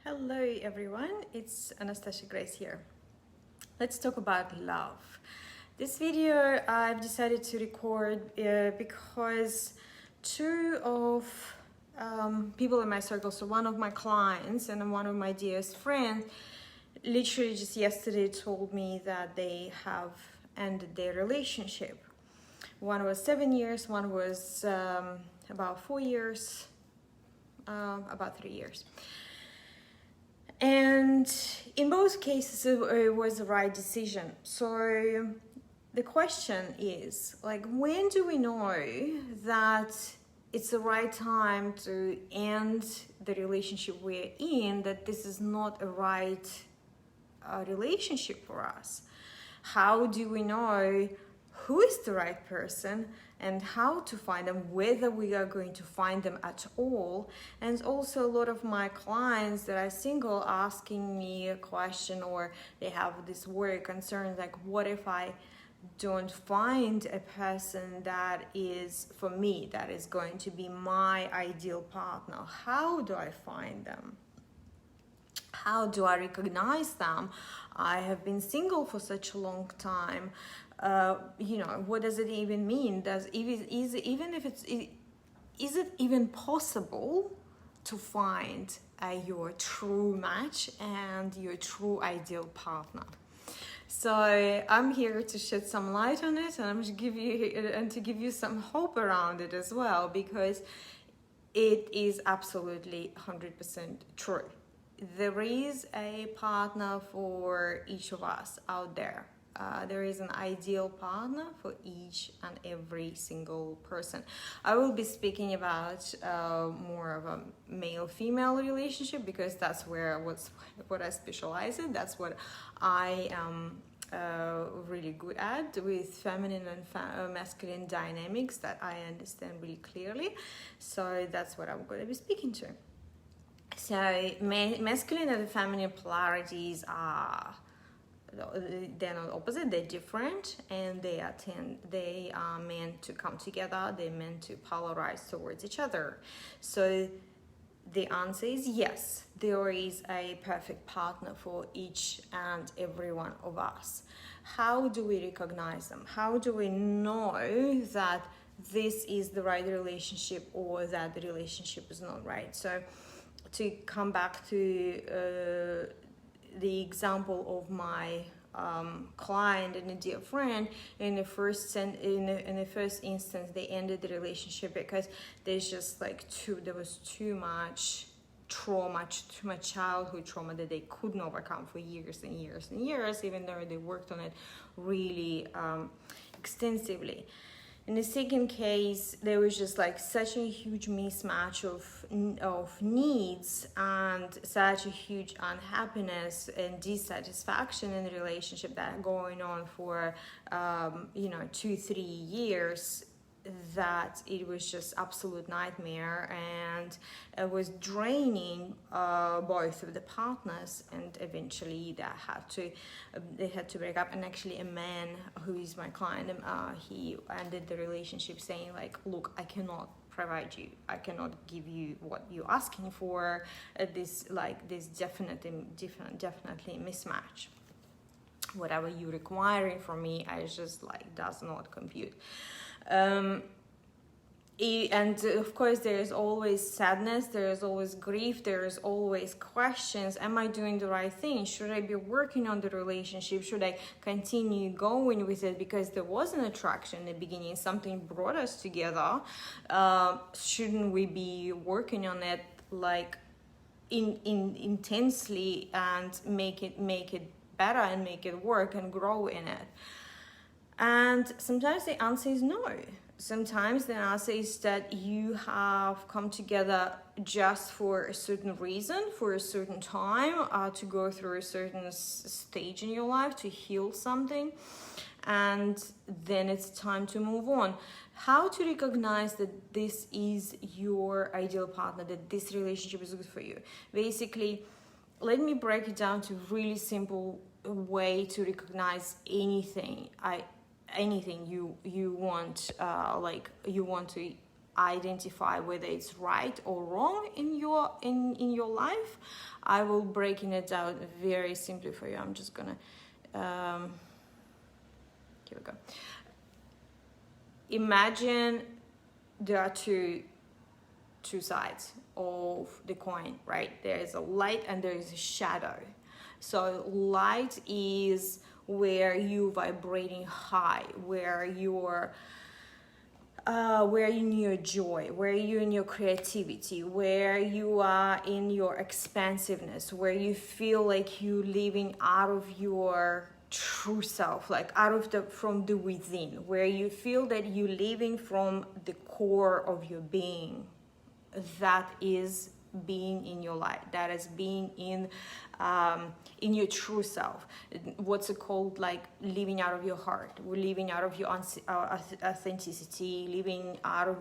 Hello everyone, it's Anastasha Grace here. Let's talk about love. This video I've decided to record because two of people in my circle, so one of my clients and one of my dearest friends, literally just yesterday told me that they have ended their relationship. One was 7 years, one was about 4 years, about 3 years. And in both cases, it was the right decision. So the question is, like, when do we know that it's the right time to end the relationship we're in, that this is not a right relationship for us? How do we know who is the right person and how to find them, whether we are going to find them at all? And also a lot of my clients that are single asking me a question, or they have this worry concern, like, what if I don't find a person that is for me, that is going to be my ideal partner? How do I find them? How do I recognize them? I have been single for such a long time. What does it even mean? Is it even possible to find your true match and your true ideal partner? So I'm here to shed some light on it, and to give you some hope around it as well, because it is absolutely 100% true. There is a partner for each of us out there. There is an ideal partner for each and every single person. I will be speaking about more of a male-female relationship, because that's what I specialize in. That's what I am really good at, with feminine and masculine dynamics that I understand really clearly. So that's what I'm going to be speaking to. So masculine and feminine polarities they're not opposite, they're different, and they are meant to come together. They're meant to polarize towards each other. So the answer is yes, there is a perfect partner for each and every one of us. How do we recognize them? How do we know that this is the right relationship or that the relationship is not right? So to come back to the example of my client and a dear friend, in the first instance, they ended the relationship because there's just there was too much trauma, too much childhood trauma that they couldn't overcome for years and years and years, even though they worked on it really extensively. In the second case, there was just such a huge mismatch of needs and such a huge unhappiness and dissatisfaction in the relationship that going on for 2-3 years, that it was just absolute nightmare, and it was draining both of the partners, and eventually they had to break up. And actually a man who is my client, he ended the relationship saying look, I cannot provide you, I cannot give you what you're asking for. This definitely mismatch. Whatever you're requiring from me, I just does not compute. And of course there is always sadness, there is always grief, there is always questions. Am I doing the right thing? Should I be working on the relationship? Should I continue going with it because there was an attraction in the beginning, something brought us together? Shouldn't we be working on it intensely and make it better and make it work and grow in it? And sometimes the answer is no. Sometimes the answer is that you have come together just for a certain reason, for a certain time, to go through a certain stage in your life, to heal something, and then it's time to move on. How to recognize that this is your ideal partner, that this relationship is good for you? Basically, let me break it down to a really simple way to recognize anything you want, you want to identify whether it's right or wrong in your life. I will break it down very simply for you. I'm just gonna here we go. Imagine there are two sides of the coin, right? There is a light and there is a shadow. So light is where you're vibrating high, where you're in your joy, where you're in your creativity, where you are in your expansiveness, where you feel like you're living out of your true self, like from the within, where you feel that you're living from the core of your being. That is being in your light. That is being in your true self. What's it called? Like living out of your heart. We're living out of your authenticity, living out of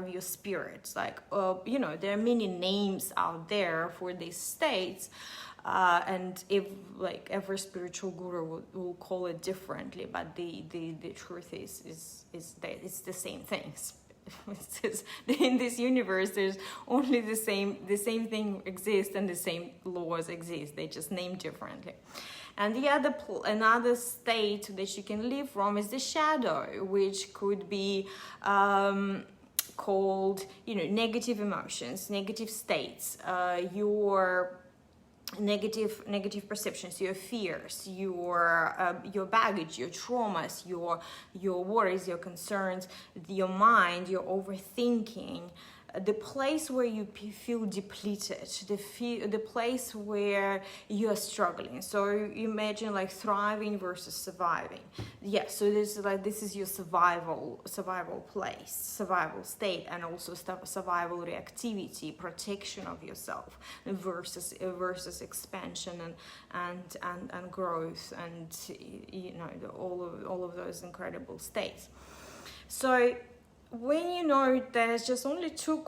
your spirits. Like there are many names out there for these states. And if like every spiritual guru will call it differently, but the truth is that it's the same things. In this universe, there's only the same thing exists and the same laws exist. They just named differently. And another state that you can live from is the shadow, which could be called negative emotions, negative states, your negative perceptions, your fears, your baggage, your traumas, your worries, your concerns, your mind, your overthinking, the place where you feel depleted, the place where you are struggling. So imagine like thriving versus surviving. Yeah, so this is your survival place, survival state, and also survival reactivity, protection of yourself versus expansion and growth, and all of those incredible states. So when you know there's just only two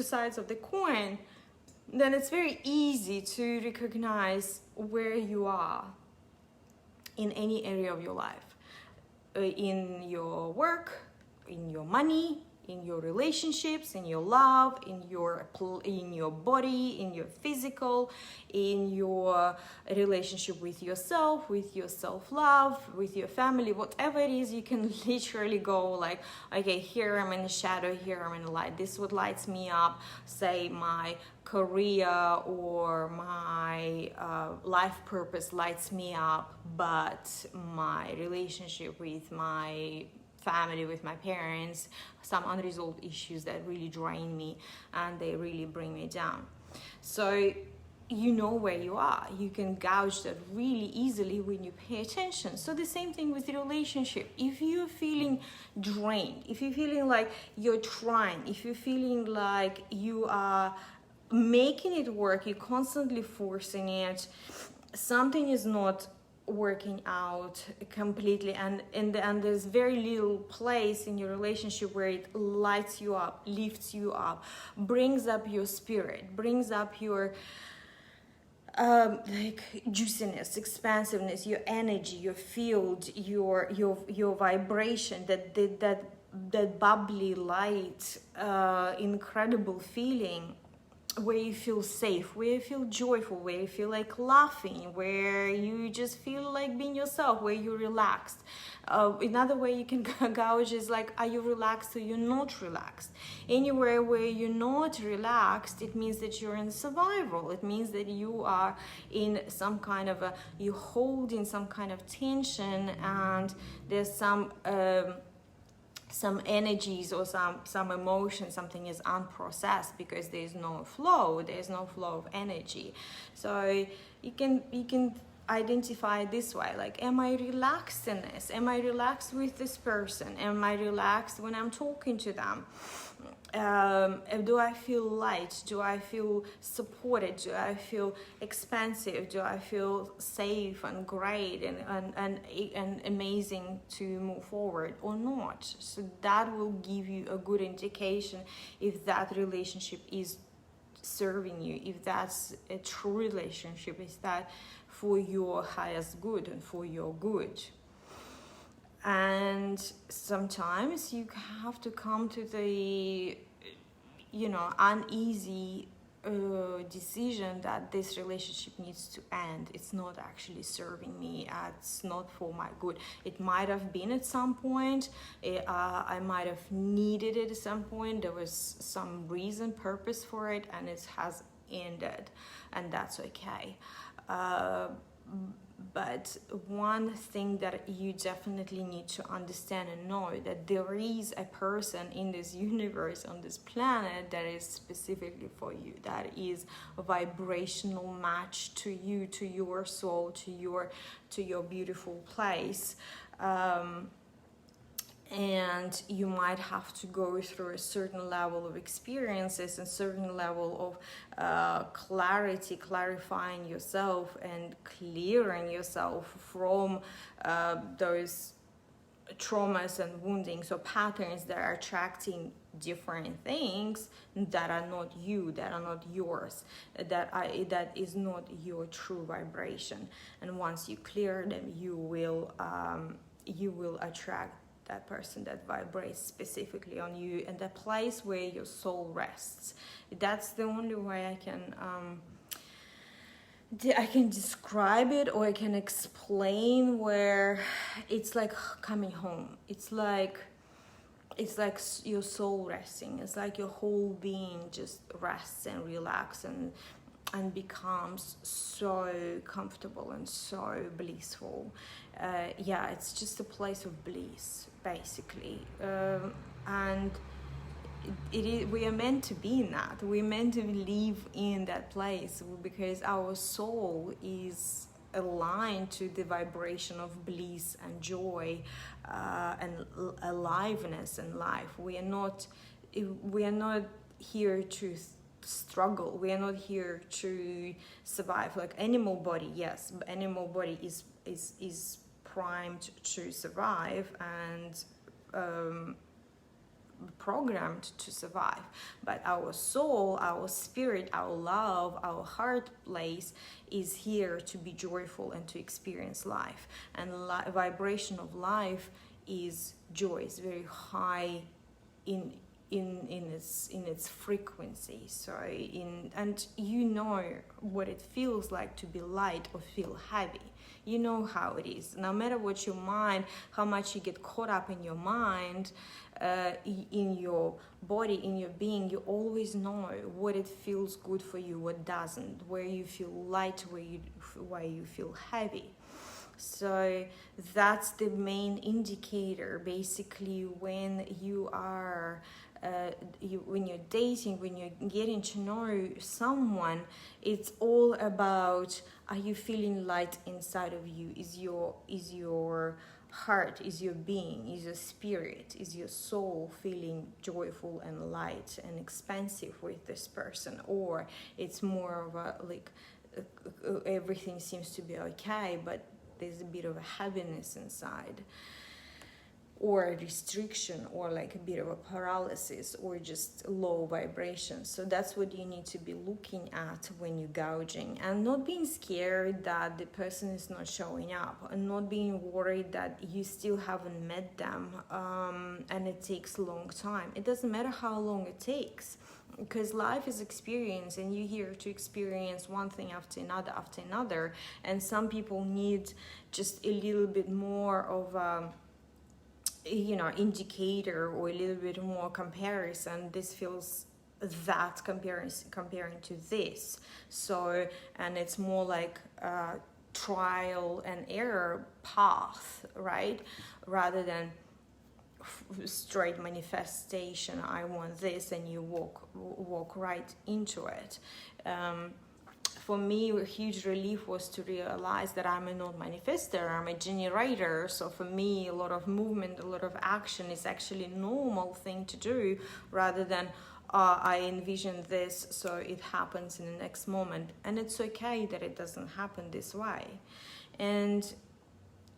sides of the coin, then it's very easy to recognize where you are in any area of your life, in your work, in your money, in your relationships, in your love, in your body, in your physical, in your relationship with yourself, with your self-love, with your family, whatever it is. You can literally go like, okay, here I'm in the shadow, here I'm in the light. This is what lights me up, say my career or my life purpose lights me up, but my relationship with my family, with my parents, some unresolved issues that really drain me and they really bring me down. So you know where you are. You can gauge that really easily when you pay attention. So the same thing with the relationship. If you're feeling drained, if you're feeling like you're trying, if you're feeling like you are making it work, you're constantly forcing it, something is not working out completely, and there's very little place in your relationship where it lights you up, lifts you up, brings up your spirit, brings up your like juiciness, expansiveness, your energy, your field, your vibration, that bubbly light, incredible feeling, where you feel safe, where you feel joyful, where you feel like laughing, where you just feel like being yourself, where you're relaxed. Another way you can gauge is like, are you relaxed or you're not relaxed? Anywhere where you're not relaxed, it means that you're in survival. It means that you are in some kind of you're holding some kind of tension, and there's some energies or some emotion, something is unprocessed because there's no flow of energy. So you can identify this way, like, am I relaxed in this? Am I relaxed with this person? Am I relaxed when I'm talking to them? Do I feel light? Do I feel supported? Do I feel expansive? Do I feel safe and great and amazing to move forward or not? So that will give you a good indication if that relationship is serving you, if that's a true relationship, is that for your highest good and for your good. And sometimes you have to come to the, uneasy decision that this relationship needs to end. It's not actually serving me. It's not for my good. It might have been at some point. I might have needed it at some point. There was some reason, purpose for it, and it has ended, and that's okay. But one thing that you definitely need to understand and know, that there is a person in this universe, on this planet, that is specifically for you, that is a vibrational match to you, to your soul, to your beautiful place. And you might have to go through a certain level of experiences and certain level of clarifying yourself and clearing yourself from those traumas and woundings or patterns that are attracting different things that are not you, that are not yours, that is not your true vibration. And once you clear them, you will attract that person that vibrates specifically on you and the place where your soul rests. That's the only way I can describe it, or I can explain, where it's like coming home. It's like your soul resting. It's like your whole being just rests and relaxes and becomes so comfortable and so blissful. It's just a place of bliss, basically. And we are meant to be in that. We're meant to live in that place, because our soul is aligned to the vibration of bliss and joy and aliveness in life. We are not here to struggle. We are not here to survive. Like animal body, yes, but animal body is primed to survive and programmed to survive. But our soul, our spirit, our love, our heart place is here to be joyful and to experience life. And vibration of life is joy. It's very high in its frequency. And you know what it feels like to be light or feel heavy. You know how it is. No matter what your mind, how much you get caught up in your mind, in your body, in your being, you always know what it feels good for you, what doesn't, where you feel light, where you feel heavy. So that's the main indicator, basically, when you are when you're dating, when you're getting to know someone. It's all about, are you feeling light inside of you? Is your heart, is your being, is your spirit, is your soul feeling joyful and light and expansive with this person? Or it's more of a everything seems to be okay, but there's a bit of a heaviness inside, or a restriction, or like a bit of a paralysis, or just low vibration. So that's what you need to be looking at when you're gouging, and not being scared that the person is not showing up, and not being worried that you still haven't met them, and it takes a long time. It doesn't matter how long it takes, because life is experience, and you're here to experience one thing after another. And some people need just a little bit more of a indicator, or a little bit more comparison. This feels that comparing to this. So, and it's more like a trial and error path, right? Rather than straight manifestation. I want this, and you walk right into it. For me, a huge relief was to realize that I'm a non-manifester, I'm a generator. So for me, a lot of movement, a lot of action is actually a normal thing to do, rather than I envision this, so it happens in the next moment. And it's okay that it doesn't happen this way. And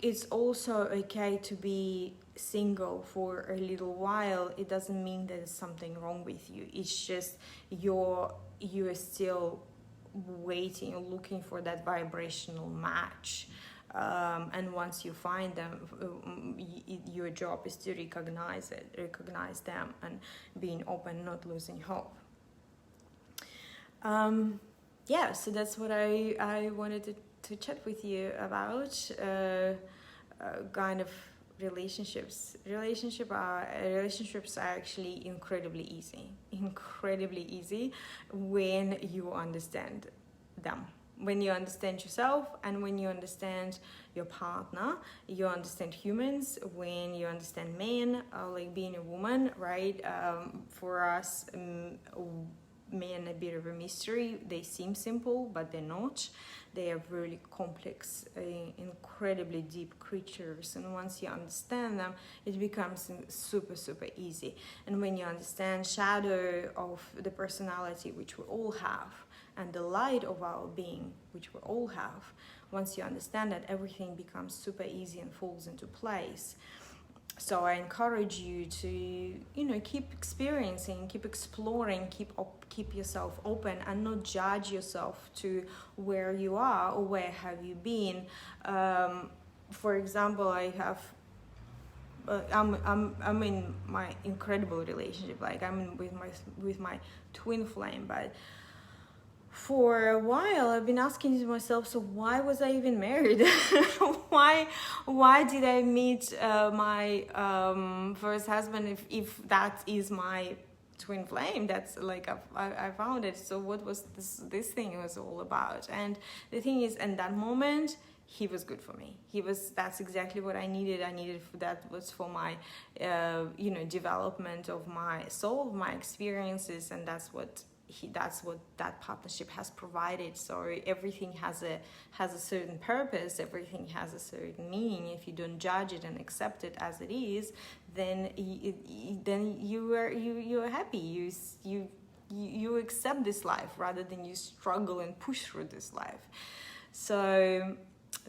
it's also okay to be single for a little while. It doesn't mean there's something wrong with you. It's just you're still waiting, looking for that vibrational match, And once you find them, your job is to recognize them, and being open, not losing hope. Yeah, so that's what I wanted to chat with you about. Kind of relationships. Relationships are actually incredibly easy when you understand them. When you understand yourself, and when you understand your partner, you understand humans. When you understand men, like being a woman, right? For us, men, a bit of a mystery. They seem simple, but they're not. They are really complex, incredibly deep creatures, and once you understand them, it becomes super easy. And when you understand shadow of the personality, which we all have, and the light of our being, which we all have, once you understand that, everything becomes super easy and falls into place. So I encourage you to, keep experiencing, keep exploring, keep yourself open, and not judge yourself to where you are or where have you been. For example, I'm in my incredible relationship. Like, I'm with my twin flame, but for a while I've been asking myself, so why was I even married? why did I meet my first husband if that is my twin flame? That's like I found it. So what was this thing was all about? And the thing is, in that moment, he was good for me. That's exactly what I needed. That was for my development of my soul, my experiences, and that's what that partnership has provided. So everything has a certain purpose, everything has a certain meaning. If you don't judge it and accept it as it is, then you are happy. You accept this life rather than you struggle and push through this life. So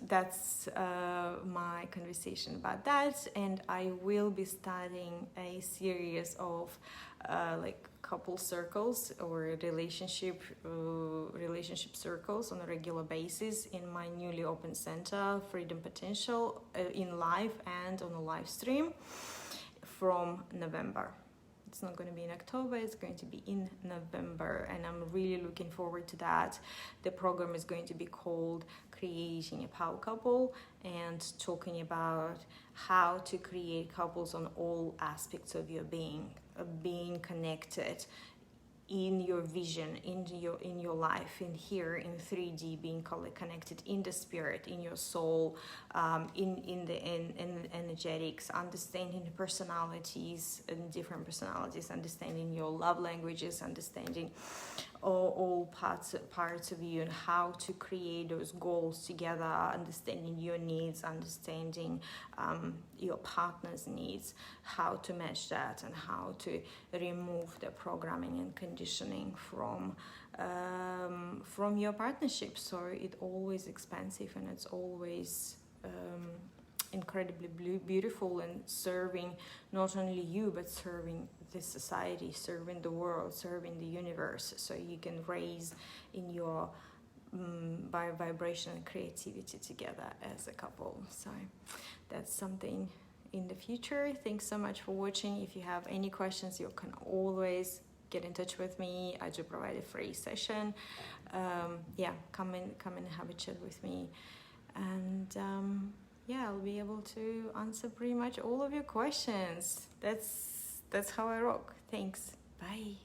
that's my conversation about that, and I will be starting a series of couple circles or relationship circles on a regular basis in my newly opened center, Freedom Potential, in live and on a live stream from November. It's not going to be in October, it's going to be in November, and I'm really looking forward to that. The program is going to be called Creating a Power Couple, and talking about how to create couples on all aspects of your being connected in your vision, in your life, in here in 3D, being connected in the spirit, in your soul, in the energetics, understanding the personalities and different personalities, understanding your love languages, understanding all parts of you, and how to create those goals together, understanding your needs, understanding your partner's needs, how to match that, and how to remove the programming and conditioning from your partnership. So it's always expansive, and it's always incredibly beautiful, and serving not only you but serving the society, serving the world, serving the universe, so you can raise in your by vibration and creativity together as a couple. So that's something in the future. Thanks so much for watching. If you have any questions, you can always get in touch with me. I do provide a free session. Come and have a chat with me, and I'll be able to answer pretty much all of your questions. That's how I rock. Thanks. Bye.